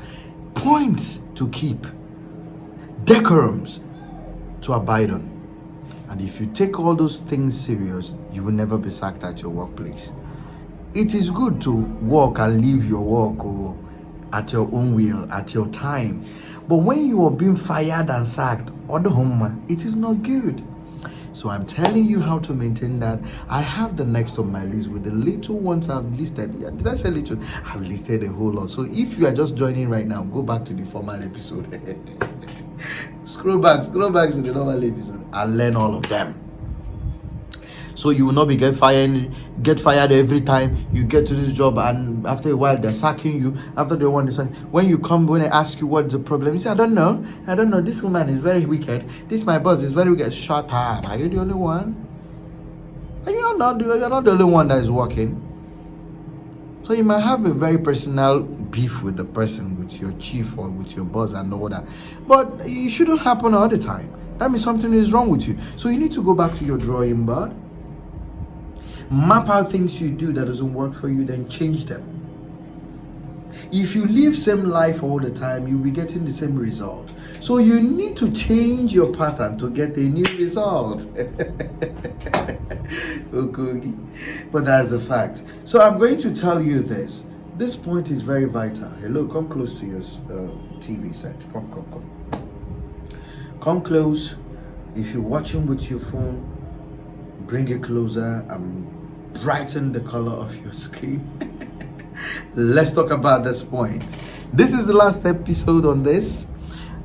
[SPEAKER 1] points to keep, decorums to abide on. And if you take all those things serious, you will never be sacked at your workplace. It is good to work and leave your work or at your own will, at your time. But when you are being fired and sacked, it is not good. So I'm telling you how to maintain that. I have the next on my list with the little ones I've listed. Yeah, did I say little? I've listed a whole lot. So if you are just joining right now, go back to the formal episode. Scroll back to the normal episode and learn all of them. So you will not be get fired every time you get to this job, and after a while they're sacking you. After they want to sack, when I ask you what's the problem, you say, I don't know. This woman is very wicked. My boss is very wicked. Shut up. Are you the only one? You're not the only one that is working. So you might have a very personal beef with the person, with your chief or with your boss and all that. But it shouldn't happen all the time. That means something is wrong with you. So you need to go back to your drawing board. Map out things you do that doesn't work for you, then change them. If you live same life all the time, you'll be getting the same result. So you need to change your pattern to get a new result. Okay. But that's a fact. So I'm going to tell you this. This point is very vital. Hello, come close to your TV set. Come close. If you're watching with your phone, bring it closer and brighten the color of your screen. Let's talk about this point. This is the last episode on this.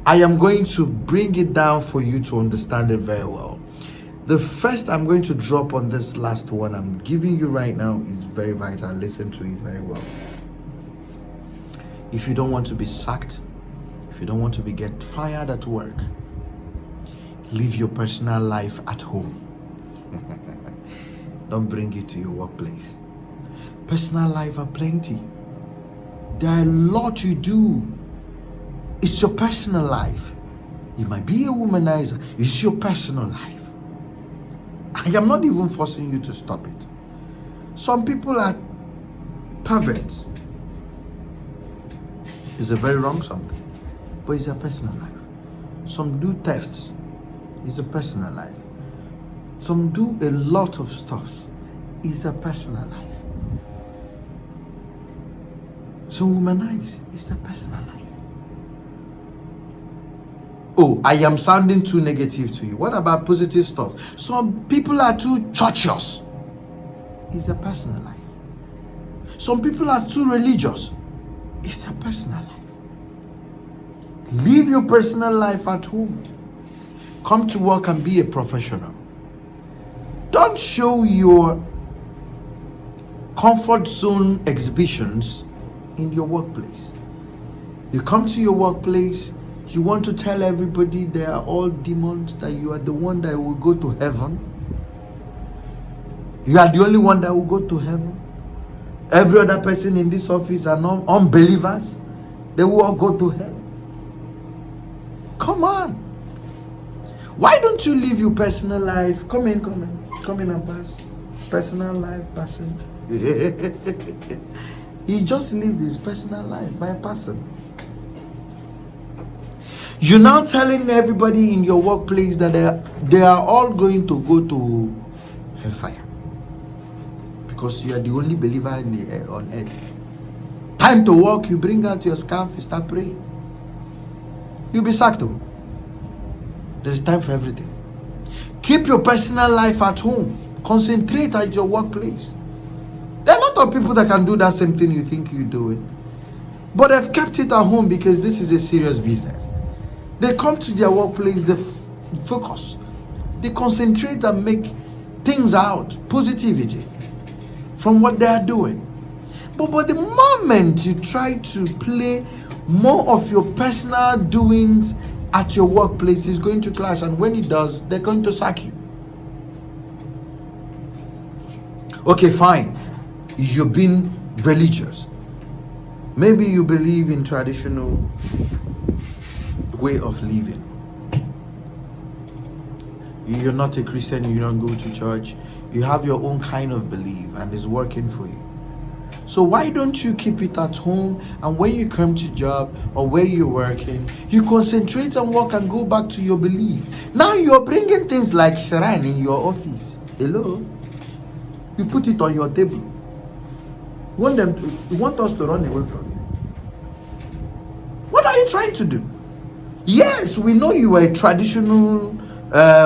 [SPEAKER 1] I am going to bring it down for you to understand it very well. The first I'm going to drop on this last one I'm giving you right now is very vital. Listen to it very well. If you don't want to be sacked, if you don't want to get fired at work, live your personal life at home. Don't bring it to your workplace. Personal life are plenty. There are a lot you do. It's your personal life. You might be a womanizer. It's your personal life. I am not even forcing you to stop it. Some people are perverts. It's a very wrong something, but it's a personal life. Some do thefts. It's a personal life. Some do a lot of stuff. It's a personal life. Some womanize. It's a personal life. Oh, I am sounding too negative to you. What about positive stuff? Some people are too churchious. It's a personal life. Some people are too religious. It's a personal life. Live your personal life at home. Come to work and be a professional. Don't show your comfort zone exhibitions in your workplace. You come to your workplace, you want to tell everybody they are all demons, that you are the one that will go to heaven. You are the only one that will go to heaven. Every other person in this office are not unbelievers. They will all go to hell. Come on. Why don't you live your personal life? Come in and pass. Personal life passing. He just lived his personal life by passing. You're now telling everybody in your workplace that they are all going to go to hellfire because you are the only believer on earth. Time to work, you bring out your scarf, you start praying. You'll be sacked. There's time for everything. Keep your personal life at home. Concentrate at your workplace. There are a lot of people that can do that same thing you think you're doing, but they've kept it at home because this is a serious business. They come to their workplace, they focus, they concentrate and make things out, positivity from what they are doing. But the moment you try to play more of your personal doings at your workplace, is going to clash, and when it does, they're going to sack you. Okay, fine. You've been religious. Maybe you believe in traditional way of living. You're not a Christian, you don't go to church. You have your own kind of belief and it's working for you. So why don't you keep it at home, and when you come to job or where you're working, you concentrate and work and go back to your belief. Now you're bringing things like shrine in your office. Hello? You put it on your table. You want us to run away from you. What are you trying to do? Yes, we know you are a traditional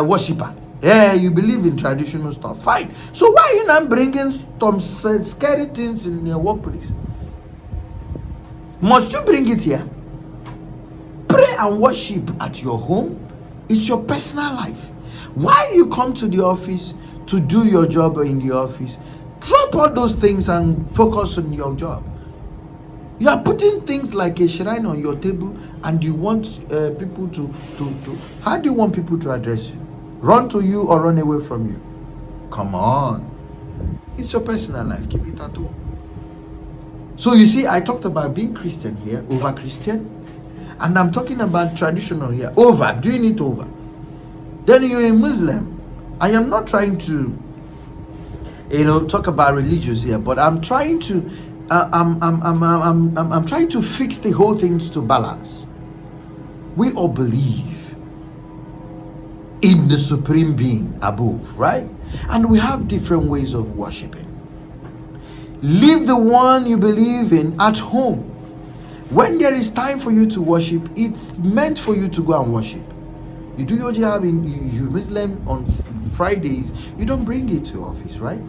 [SPEAKER 1] worshiper. Yeah, you believe in traditional stuff. Fine. So why are you not bringing some scary things in your workplace? Must you bring it here? Pray and worship at your home. It's your personal life. While you come to the office to do your job in the office, drop all those things and focus on your job. You are putting things like a shrine on your table, and you want people to how do you want people to address you? Run to you or run away from you? Come on. It's your personal life. Keep it at home. So you see, I talked about being Christian here, over Christian. And I'm talking about traditional here, over, doing it over. Then you're a Muslim. I am not trying to, talk about religious here, but I'm trying to, I'm trying to fix the whole things to balance. We all believe in the supreme being above, right? And we have different ways of worshiping. Leave the one you believe in at home. When there is time for you to worship, it's meant for you to go and worship. You do your job you Muslim on Fridays, you don't bring it to office, right?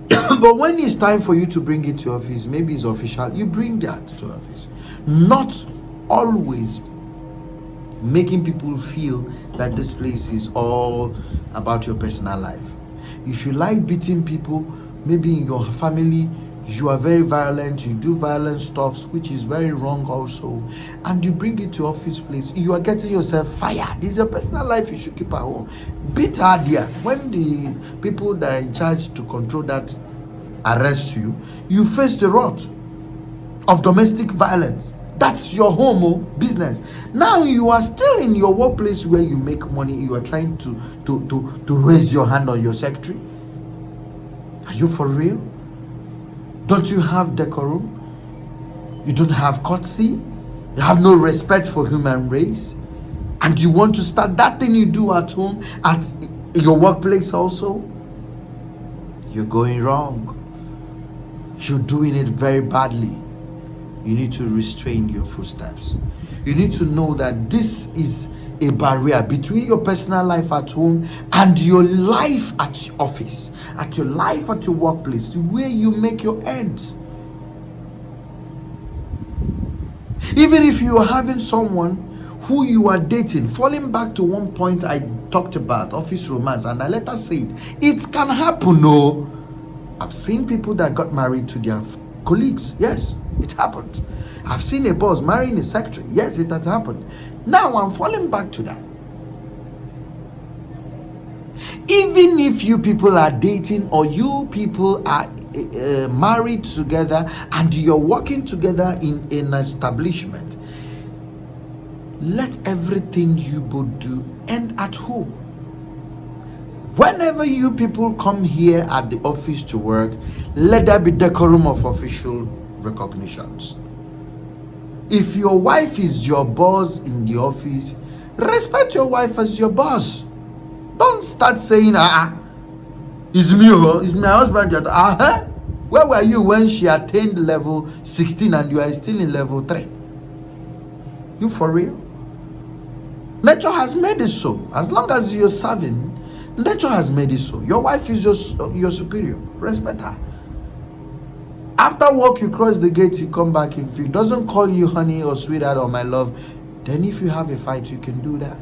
[SPEAKER 1] But when it's time for you to bring it to office, maybe it's official, you bring that to office. Not always making people feel that this place is all about your personal life. If you like beating people, maybe in your family you are very violent, you do violent stuff, which is very wrong also, and you bring it to office place, you are getting yourself fired. This is your personal life, you should keep at home. Beat hard here. When the people that are in charge to control that arrest you, you face the wrath of domestic violence. That's your home business. Now you are still in your workplace where you make money. You are trying to raise your hand on your secretary. Are you for real? Don't you have decorum? You don't have courtesy? You have no respect for human race? And you want to start that thing you do at home, at your workplace also? You're going wrong. You're doing it very badly. You need to restrain your footsteps. You need to know that this is a barrier between your personal life at home and your life at your office, at your life at your workplace, where you make your ends. Even if you are having someone who you are dating, falling back to one point I talked about, office romance, and I later said, it can happen. No, I've seen people that got married to their colleagues. Yes, it happened. I've seen a boss marrying a secretary. Yes, it has happened. Now I'm falling back to that. Even if you people are dating, or you people are married together and you're working together in an establishment, let everything you both do end at home. Whenever you people come here at the office to work, let there be decorum of official recognitions. If your wife is your boss in the office, respect your wife as your boss. Don't start saying, it's me, it's my husband. Where were you when she attained level 16 and you are still in level 3? You for real? Nature has made it so. As long as you're serving, nature has made it so. Your wife is your superior. Respect her. After work, you cross the gate, you come back. If he doesn't call you honey or sweetheart or my love, then if you have a fight, you can do that.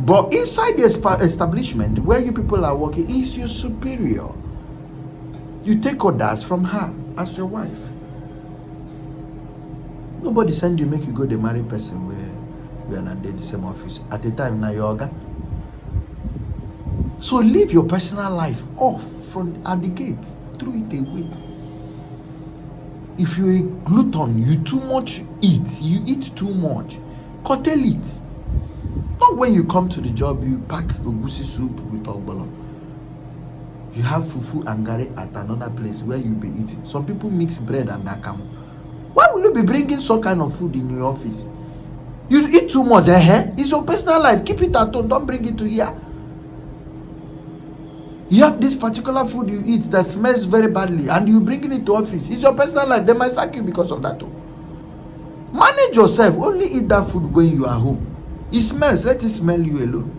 [SPEAKER 1] But inside the establishment where you people are working, is your superior. You take orders from her as your wife. Nobody send you, make you go the married person where you are not in the same office. At the time, now yoga. So leave your personal life off from at the gate. Throw it away. If you're a glutton, you eat too much, curtail it. Not when you come to the job, you pack ogusi soup with ogbolo. You have fufu and gari at another place where you'll be eating. Some people mix bread and akamu. Why will you be bringing some kind of food in your office? You eat too much, It's your personal life. Keep it at home. Don't bring it to here. You have this particular food you eat that smells very badly and you bring it to office. It's your personal life. They might sack you because of that too. Manage yourself. Only eat that food when you are home. It smells. Let it smell you alone.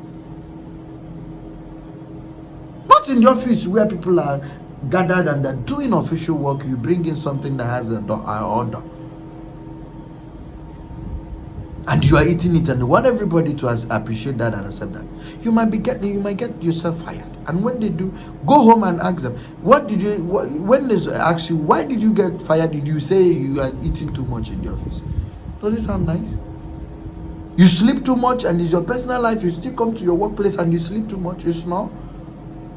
[SPEAKER 1] Not in the office where people are gathered and they're doing official work. You bring in something that has an order. And you are eating it and you want everybody to appreciate that and accept that. You might get yourself fired. And when they do, go home and ask them, when they ask you, why did you get fired? Did you say you are eating too much in the office? Does it sound nice? You sleep too much and it's your personal life. You still come to your workplace and you sleep too much. You snore.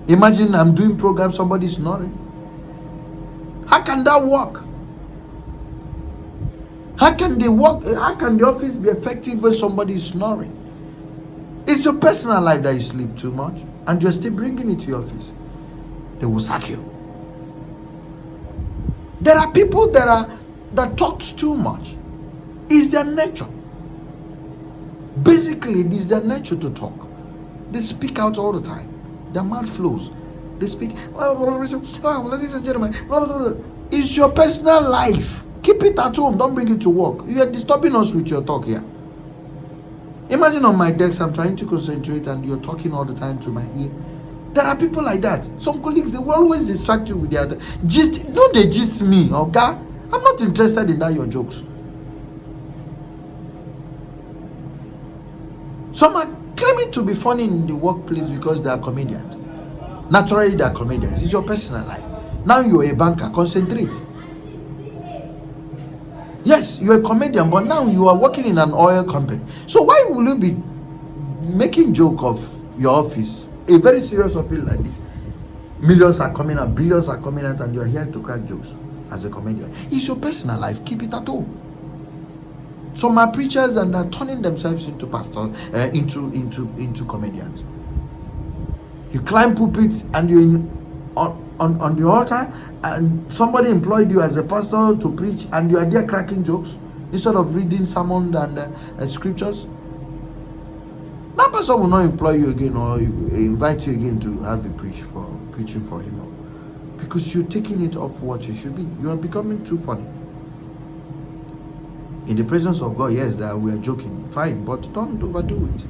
[SPEAKER 1] Imagine I'm doing program, somebody snoring. How can that work? How can the office be effective when somebody is snoring? It's your personal life that you sleep too much and you're still bringing it to your office. They will sack you. There are people that talks too much. It's their nature. Basically, it is their nature to talk. They speak out all the time. Their mouth flows. They speak. Ladies and gentlemen, it's your personal life. Keep it at home. Don't bring it to work. You are disturbing us with your talk here. Imagine on my desk, I'm trying to concentrate and you're talking all the time to my ear. There are people like that. Some colleagues, they will always distract you with their gist. Don't they gist me, okay? I'm not interested in that, your jokes. Some are claiming to be funny in the workplace because they are comedians. Naturally, they are comedians. It's your personal life. Now you're a banker. Concentrate. Yes, you're a comedian, but now you are working in an oil company. So why will you be making joke of your office? A very serious office like this. Millions are coming out, billions are coming out, and you're here to crack jokes as a comedian. It's your personal life. Keep it at home. Some are preachers and are turning themselves into pastors, into comedians. You climb pulpits and you're on the altar, and somebody employed you as a pastor to preach, and you are there cracking jokes instead of reading sermons and scriptures. That person will not employ you again or invite you again to have a preaching for him, because you're taking it off what you should be. You are becoming too funny. In the presence of God, yes, that we are joking, fine, but don't overdo it.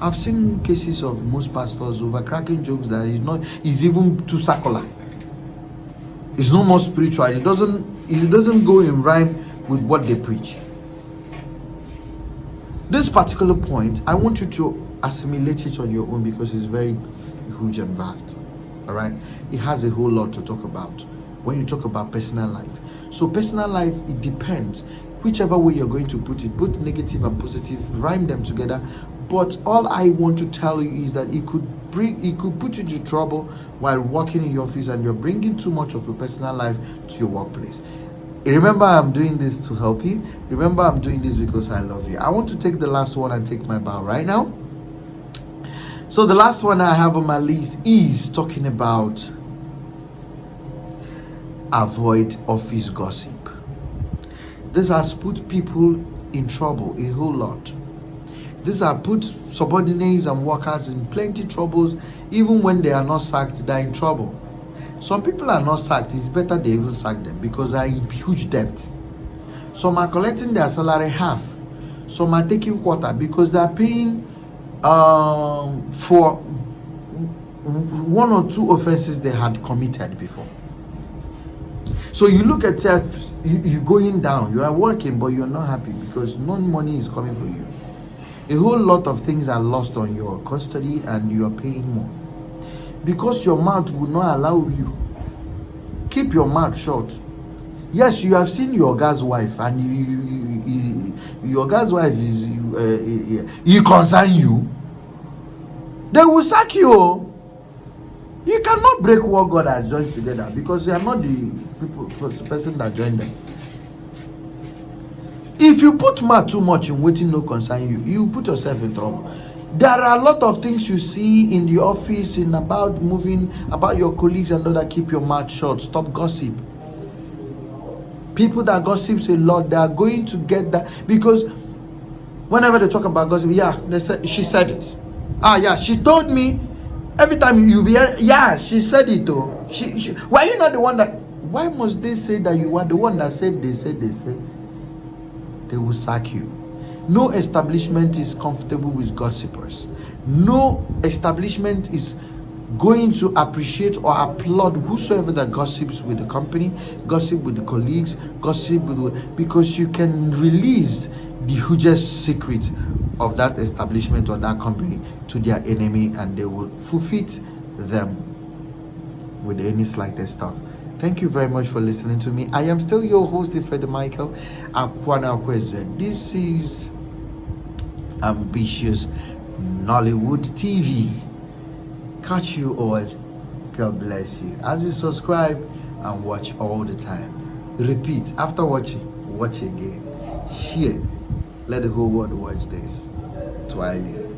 [SPEAKER 1] I've seen cases of most pastors over cracking jokes that is even too secular. It's no more spiritual. It doesn't go in rhyme with what they preach. This particular point, I want you to assimilate it on your own because it's very huge and vast. All right, it has a whole lot to talk about when you talk about personal life. So personal life, it depends. Whichever way you're going to put it, put negative and positive, rhyme them together. But all I want to tell you is that it could put you to trouble while working in your office, and you're bringing too much of your personal life to your workplace. Remember, I'm doing this to help you. Remember, I'm doing this because I love you. I want to take the last one and take my bow right now. So the last one I have on my list is talking about avoid office gossip. This has put people in trouble a whole lot. This has put subordinates and workers in plenty troubles. Even when they are not sacked, they're in trouble. Some people are not sacked. It's better they even sack them because they are in huge debt. Some are collecting their salary half. Some are taking quarter because they are paying for one or two offenses they had committed before. So you look at yourself, you're going down. You are working, but you're not happy because no money is coming for you. A whole lot of things are lost on your custody and you are paying more. Because your mouth will not allow you. Keep your mouth shut. Yes, you have seen your guy's wife, and your guy's wife is he concern you. They will sack you. You cannot break what God has joined together because you are not the person that joined them. If you put mouth too much in waiting no concern you, you put yourself in trouble. There are a lot of things you see in the office, in about moving, about your colleagues and all that. Keep your mouth shut. Stop gossip. People that gossips a lot, they are going to get that, because whenever they talk about gossip, yeah, they said she said it. Ah, yeah, she told me. Every time you be here, yeah, she said it though. She why you not the one that? Why must they say that you are the one that said they said they say? They will sack you. No establishment is comfortable with gossipers. No establishment is going to appreciate or applaud whosoever that gossips with the company, gossip with the colleagues, gossip with because you can release the hugest secret of that establishment or that company to their enemy, and they will forfeit them with any slightest stuff. Thank you very much for listening to me. I am still your host, Ifede Michael Akwana Kweze. This is Ambitious Nollywood TV. Catch you all. God bless you. As you subscribe and watch all the time. Repeat. After watching, watch again. Share. Let the whole world watch this. Twilight.